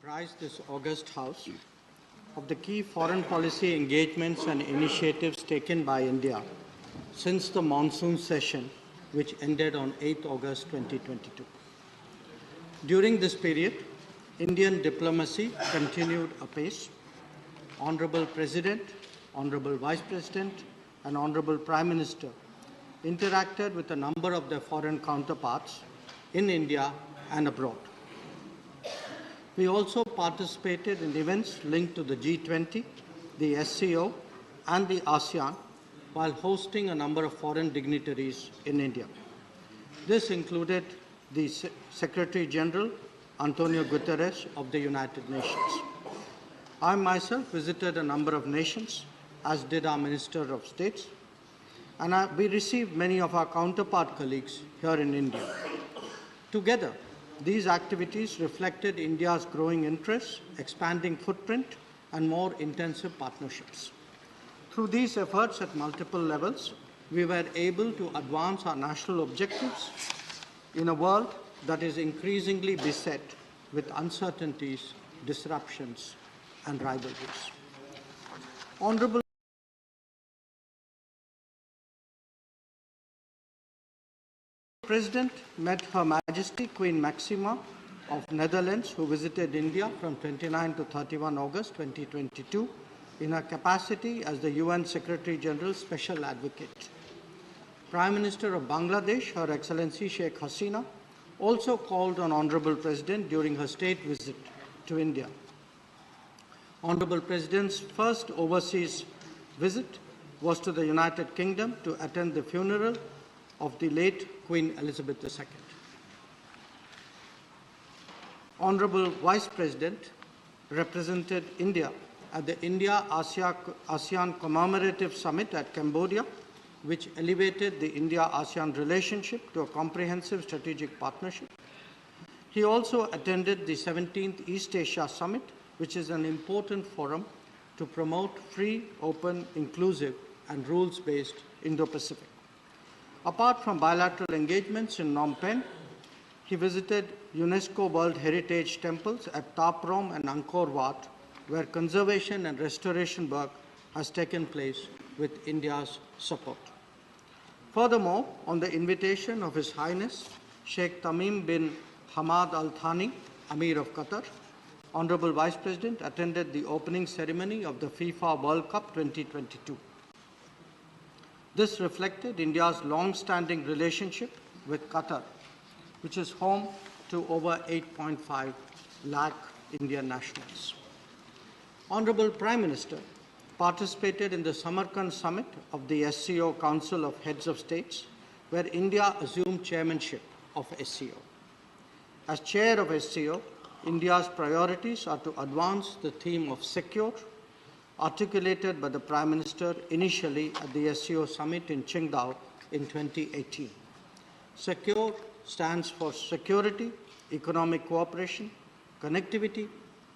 apprise this august House of the key foreign policy engagements and initiatives taken by India since the monsoon session, which ended on 8 August 2022. During this period, Indian diplomacy continued apace. Honorable President, Honorable Vice President, and Honorable Prime Minister interacted with a number of their foreign counterparts in India and abroad. We also participated in events linked to the G20, the SCO, and the ASEAN, while hosting a number of foreign dignitaries in India. This included the Secretary General, Antonio Guterres of the United Nations. I myself visited a number of nations, as did our Minister of States, and we received many of our counterpart colleagues here in India. Together, these activities reflected India's growing interests, expanding footprint, and more intensive partnerships. Through these efforts at multiple levels, we were able to advance our national objectives in a world that is increasingly beset with uncertainties, disruptions, and rivalries. Honorable President met Her Majesty Queen Maxima of Netherlands, who visited India from 29 to 31 August 2022 in her capacity as the UN Secretary General's Special Advocate. Prime Minister of Bangladesh, Her Excellency Sheikh Hasina, also called on Honorable President during her state visit to India. Honorable President's first overseas visit was to the United Kingdom to attend the funeral of the late Queen Elizabeth II. Honorable Vice President represented India at the India-ASEAN Commemorative Summit at Cambodia, which elevated the India-ASEAN relationship to a comprehensive strategic partnership. He also attended the 17th East Asia Summit, which is an important forum to promote free, open, inclusive, and rules-based Indo-Pacific. Apart from bilateral engagements in Phnom Penh, he visited UNESCO World Heritage temples at Taprom and Angkor Wat, where conservation and restoration work has taken place with India's support. Furthermore, on the invitation of His Highness Sheikh Tamim bin Hamad Al Thani, Amir of Qatar, Honorable Vice President attended the opening ceremony of the FIFA World Cup 2022. This reflected India's long-standing relationship with Qatar, which is home to over 8.5 lakh Indian nationals. Honorable Prime Minister participated in the Samarkand summit of the SCO Council of Heads of States, where India assumed chairmanship of SCO. As chair of SCO, India's priorities are to advance the theme of secure, articulated by the Prime Minister initially at the SCO summit in Qingdao in 2018. Secure stands for security, economic cooperation, connectivity,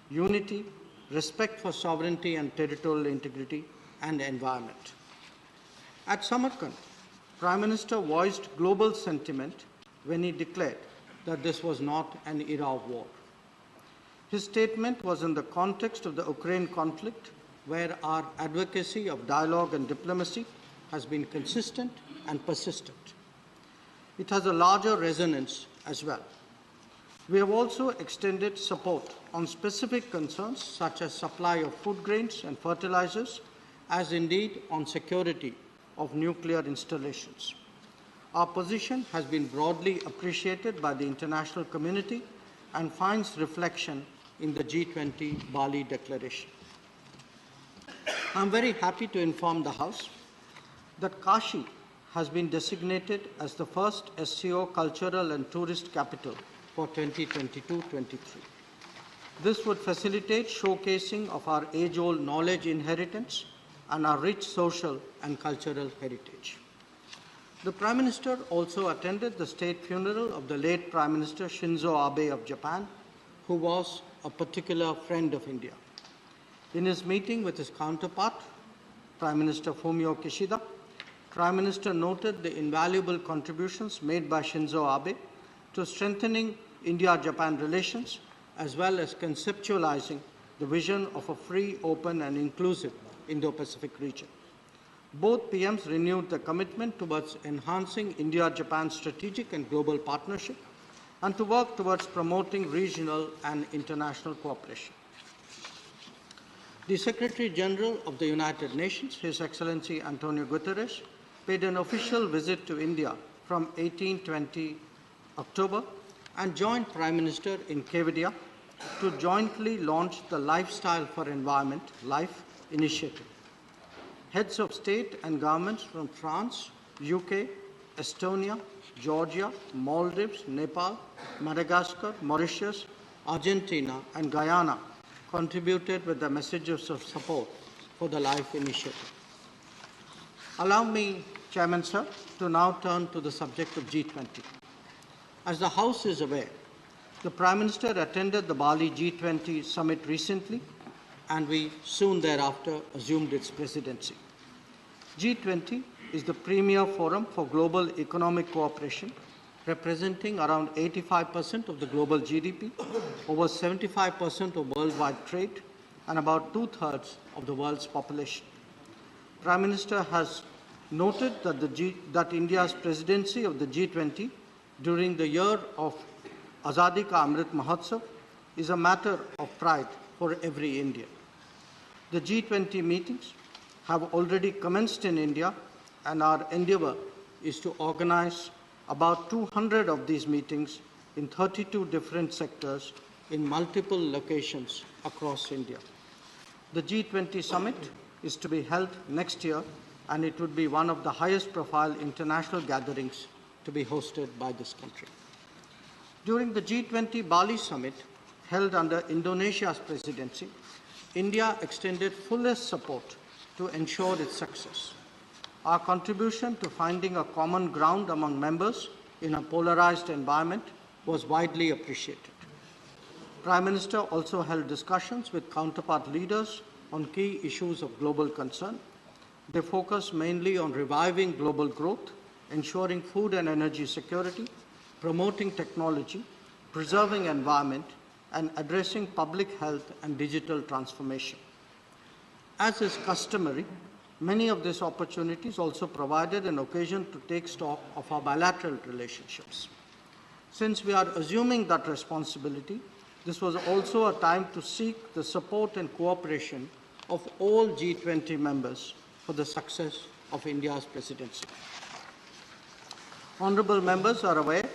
unity, respect for sovereignty and territorial integrity, and environment. At Samarkand, Prime Minister voiced global sentiment when he declared that this was not an era of war. His statement was in the context of the Ukraine conflict, where our advocacy of dialogue and diplomacy has been consistent and persistent. It has a larger resonance as well. We have also extended support on specific concerns such as supply of food grains and fertilizers, as indeed on security of nuclear installations. Our position has been broadly appreciated by the international community and finds reflection in the G20 Bali Declaration. I am very happy to inform the House that Kashi has been designated as the first SCO cultural and tourist capital for 2022-23. This would facilitate showcasing of our age-old knowledge inheritance and our rich social and cultural heritage. The Prime Minister also attended the state funeral of the late Prime Minister Shinzo Abe of Japan, who was a particular friend of India. In his meeting with his counterpart, Prime Minister Fumio Kishida, Prime Minister noted the invaluable contributions made by Shinzo Abe to strengthening India-Japan relations as well as conceptualizing the vision of a free, open, and inclusive Indo-Pacific region. Both PMs renewed their commitment towards enhancing India-Japan strategic and global partnership and to work towards promoting regional and international cooperation. The Secretary General of the United Nations, His Excellency Antonio Guterres, paid an official visit to India from 18-20 October and joined Prime Minister in Kevadia to jointly launch the Lifestyle for Environment (LIFE) initiative. Heads of state and governments from France, UK, Estonia, Georgia, Maldives, Nepal, Madagascar, Mauritius, Argentina, and Guyana contributed with the messages of support for the LIFE initiative. Allow me, Chairman Sir, to now turn to the subject of G20. As the House is aware, the Prime Minister attended the Bali G20 summit recently, and we soon thereafter assumed its presidency. G20 is the premier forum for global economic cooperation, representing around 85% of the global GDP, over 75% of worldwide trade, and about two-thirds of the world's population. Prime Minister has noted that India's presidency of the G20 during the year of Azadi Ka Amrit Mahotsav is a matter of pride for every Indian. The G20 meetings have already commenced in India, and our endeavor is to organize about 200 of these meetings in 32 different sectors in multiple locations across India. The G20 summit is to be held next year, and it would be one of the highest profile international gatherings to be hosted by this country. During the G20 Bali summit, held under Indonesia's presidency, India extended fullest support to ensure its success. Our contribution to finding a common ground among members in a polarized environment was widely appreciated. Prime Minister also held discussions with counterpart leaders on key issues of global concern. They focused mainly on reviving global growth, ensuring food and energy security, promoting technology, preserving environment, and addressing public health and digital transformation. As is customary, many of these opportunities also provided an occasion to take stock of our bilateral relationships. Since we are assuming that responsibility, this was also a time to seek the support and cooperation of all G20 members for the success of India's presidency. Honorable members are aware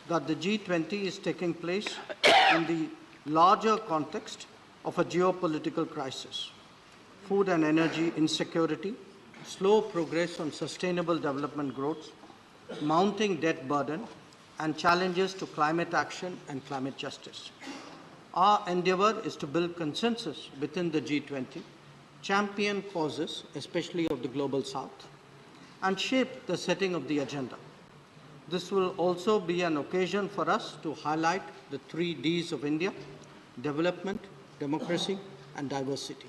that the G20 is taking place in the larger context of a geopolitical crisis. Food and energy insecurity, slow progress on sustainable development growth, mounting debt burden, and challenges to climate action and climate justice. Our endeavor is to build consensus within the G20, champion causes, especially of the Global South, and shape the setting of the agenda. This will also be an occasion for us to highlight the 3 Ds of India: development, democracy, and diversity.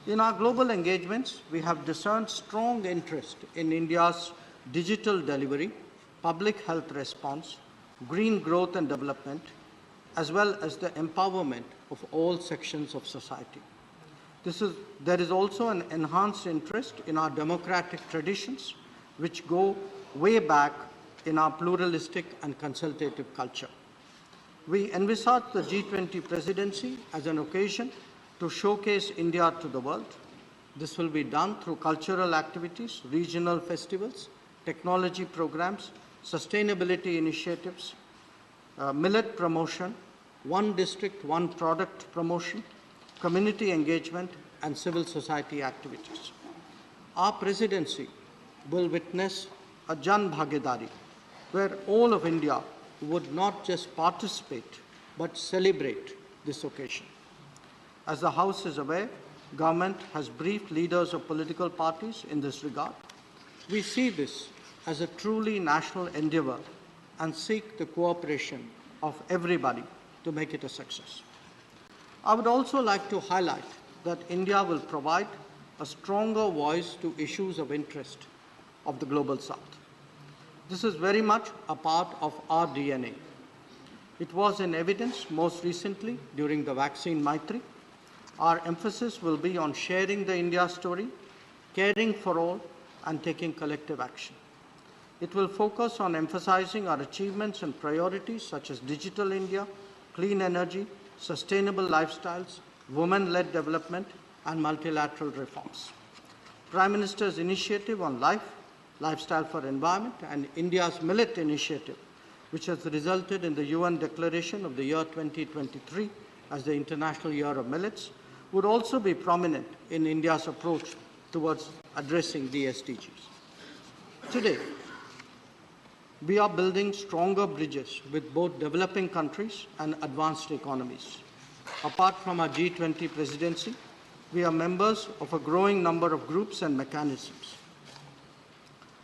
In our global engagements, we have discerned strong interest in India's digital delivery, public health response, green growth and development, as well as the empowerment of all sections of society. There is also an enhanced interest in our democratic traditions, which go way back in our pluralistic and consultative culture. We envisage the G20 presidency as an occasion to showcase India to the world. This will be done through cultural activities, regional festivals, technology programs, sustainability initiatives, millet promotion, one district, one product promotion, community engagement, and civil society activities. Our presidency will witness a Jan Bhagidari, where all of India would not just participate, but celebrate this occasion. As the House is aware, government has briefed leaders of political parties in this regard. We see this as a truly national endeavor and seek the cooperation of everybody to make it a success. I would also like to highlight that India will provide a stronger voice to issues of interest of the Global South. This is very much a part of our DNA. It was in evidence most recently during the vaccine Maitri. Our emphasis will be on sharing the India story, caring for all, and taking collective action. It will focus on emphasizing our achievements and priorities such as digital India, clean energy, sustainable lifestyles, women-led development, and multilateral reforms. Prime Minister's initiative on lifestyle for environment, and India's millet initiative, which has resulted in the UN declaration of the year 2023 as the International Year of Millets, would also be prominent in India's approach towards addressing the SDGs. Today, we are building stronger bridges with both developing countries and advanced economies. Apart from our G20 presidency, we are members of a growing number of groups and mechanisms.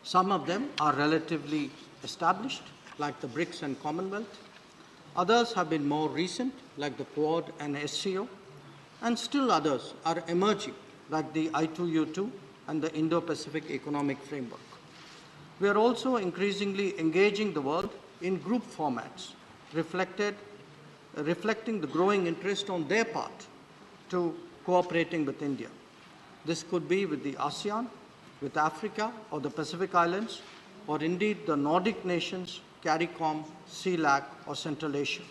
Some of them are relatively established, like the BRICS and Commonwealth. Others have been more recent, like the Quad and SCO, and still others are emerging, like the I2U2 and the Indo-Pacific Economic Framework. We are also increasingly engaging the world in group formats, reflecting the growing interest on their part to cooperating with India. This could be with the ASEAN, with Africa or the Pacific Islands, or indeed the Nordic nations, CARICOM, CELAC, or Central Asia.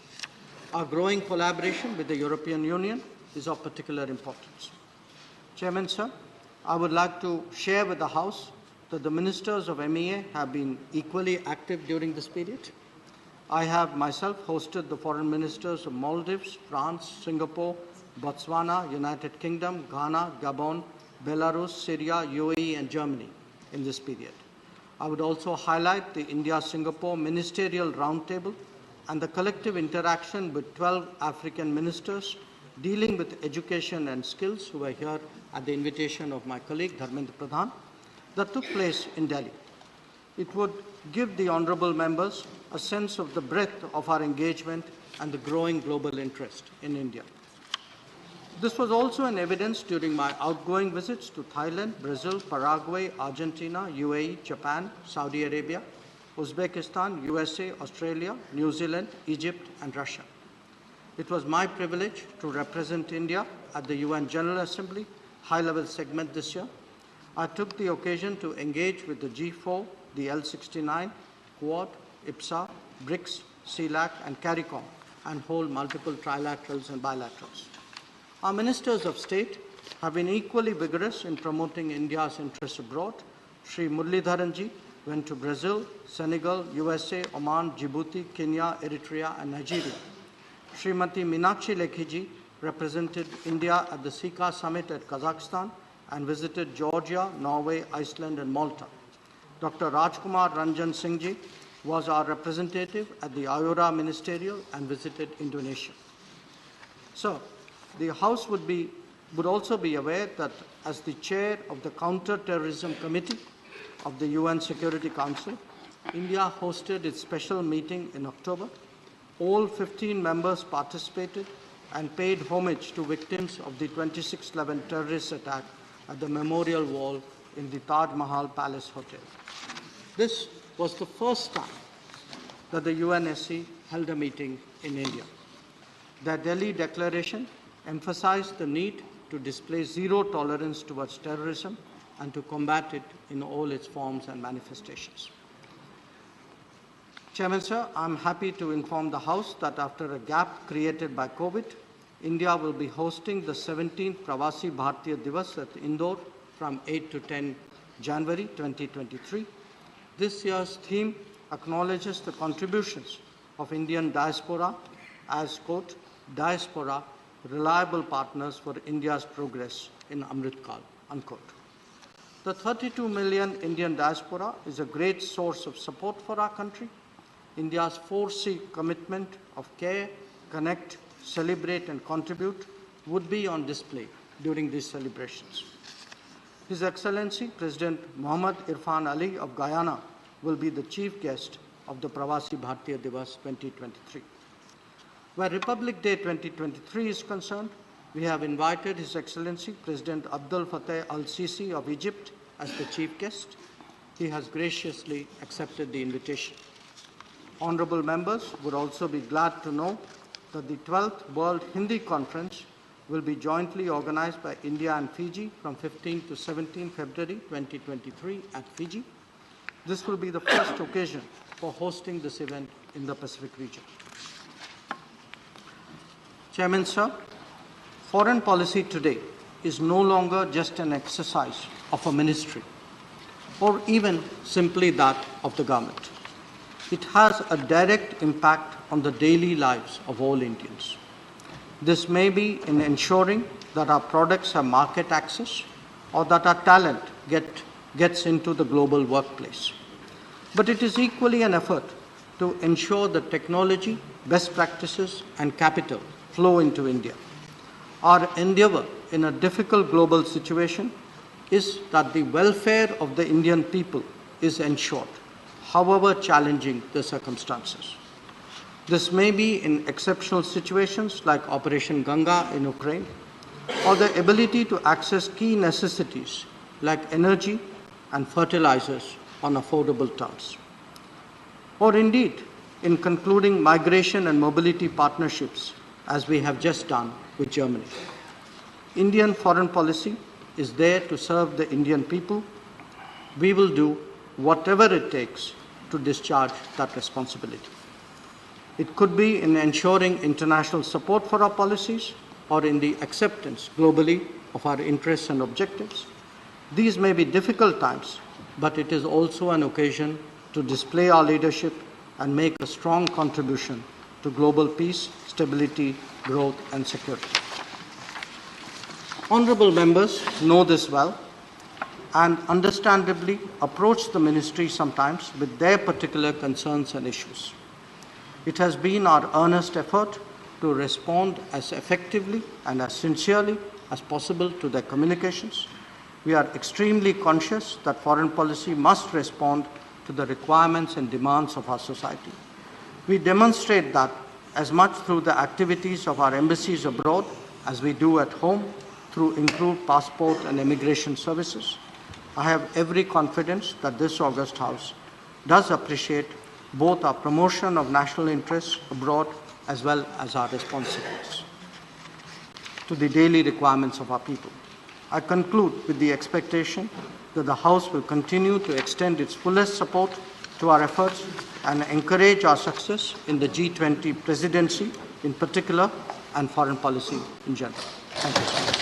Our growing collaboration with the European Union is of particular importance. Chairman, sir, I would like to share with the House that the ministers of MEA have been equally active during this period. I have myself hosted the foreign ministers of Maldives, France, Singapore, Botswana, United Kingdom, Ghana, Gabon, Belarus, Syria, UAE, and Germany in this period. I would also highlight the India-Singapore Ministerial Roundtable and the collective interaction with 12 African ministers dealing with education and skills who were here at the invitation of my colleague Dharmendra Pradhan that took place in Delhi. It would give the honourable members a sense of the breadth of our engagement and the growing global interest in India. This was also in evidence during my outgoing visits to Thailand, Brazil, Paraguay, Argentina, UAE, Japan, Saudi Arabia, Uzbekistan, USA, Australia, New Zealand, Egypt, and Russia. It was my privilege to represent India at the UN General Assembly high-level segment this year. I took the occasion to engage with the G4, the L69, Quad, IPSA, BRICS, CELAC, and CARICOM, and hold multiple trilaterals and bilaterals. Our ministers of state have been equally vigorous in promoting India's interests abroad. Sri Muralidharanji went to Brazil, Senegal, USA, Oman, Djibouti, Kenya, Eritrea, and Nigeria. Srimati Meenakshi Lekhiji represented India at the SICA summit at Kazakhstan and visited Georgia, Norway, Iceland, and Malta. Dr. Rajkumar Ranjan Singhji was our representative at the IORA Ministerial and visited Indonesia. So, the House would also be aware that as the chair of the Counter-Terrorism Committee of the UN Security Council, India hosted its special meeting in October. All 15 members participated and paid homage to victims of the 26/11 terrorist attack at the Memorial Wall in the Taj Mahal Palace Hotel. This was the first time that the UNSC held a meeting in India. The Delhi Declaration emphasized the need to display zero tolerance towards terrorism and to combat it in all its forms and manifestations. Chairman, sir, I'm happy to inform the House that after a gap created by COVID, India will be hosting the 17th Pravasi Bharatiya Divas at Indore from 8 to 10 January 2023. This year's theme acknowledges the contributions of Indian diaspora as, quote, diaspora, reliable partners for India's progress in Amrit Kal, unquote. The 32 million Indian diaspora is a great source of support for our country. India's 4C commitment of care, connect, celebrate, and contribute would be on display during these celebrations. His Excellency President Muhammad Irfan Ali of Guyana will be the chief guest of the Pravasi Bharatiya Divas 2023. Where Republic Day 2023 is concerned, we have invited His Excellency President Abdel Fattah al-Sisi of Egypt as the chief guest. He has graciously accepted the invitation. Honorable members would also be glad to know that the 12th World Hindi Conference will be jointly organized by India and Fiji from 15 to 17 February 2023 at Fiji. This will be the first occasion for hosting this event in the Pacific region. Chairman, sir, foreign policy today is no longer just an exercise of a ministry or even simply that of the government. It has a direct impact on the daily lives of all Indians. This may be in ensuring that our products have market access or that our talent gets into the global workplace. But it is equally an effort to ensure that technology, best practices, and capital flow into India. Our endeavor in a difficult global situation is that the welfare of the Indian people is ensured, however challenging the circumstances. This may be in exceptional situations like Operation Ganga in Ukraine, or the ability to access key necessities like energy and fertilizers on affordable terms. Or indeed, in concluding migration and mobility partnerships, as we have just done with Germany. Indian foreign policy is there to serve the Indian people. We will do whatever it takes to discharge that responsibility. It could be in ensuring international support for our policies or in the acceptance globally of our interests and objectives. These may be difficult times, but it is also an occasion to display our leadership and make a strong contribution to global peace, stability, growth, and security. Honorable members know this well and understandably approach the ministry sometimes with their particular concerns and issues. It has been our earnest effort to respond as effectively and as sincerely as possible to their communications. We are extremely conscious that foreign policy must respond to the requirements and demands of our society. We demonstrate that as much through the activities of our embassies abroad as we do at home through improved passport and immigration services. I have every confidence that this august House does appreciate both our promotion of national interests abroad as well as our responsiveness to the daily requirements of our people. I conclude with the expectation that the House will continue to extend its fullest support to our efforts and encourage our success in the G20 presidency in particular and foreign policy in general. Thank you so much.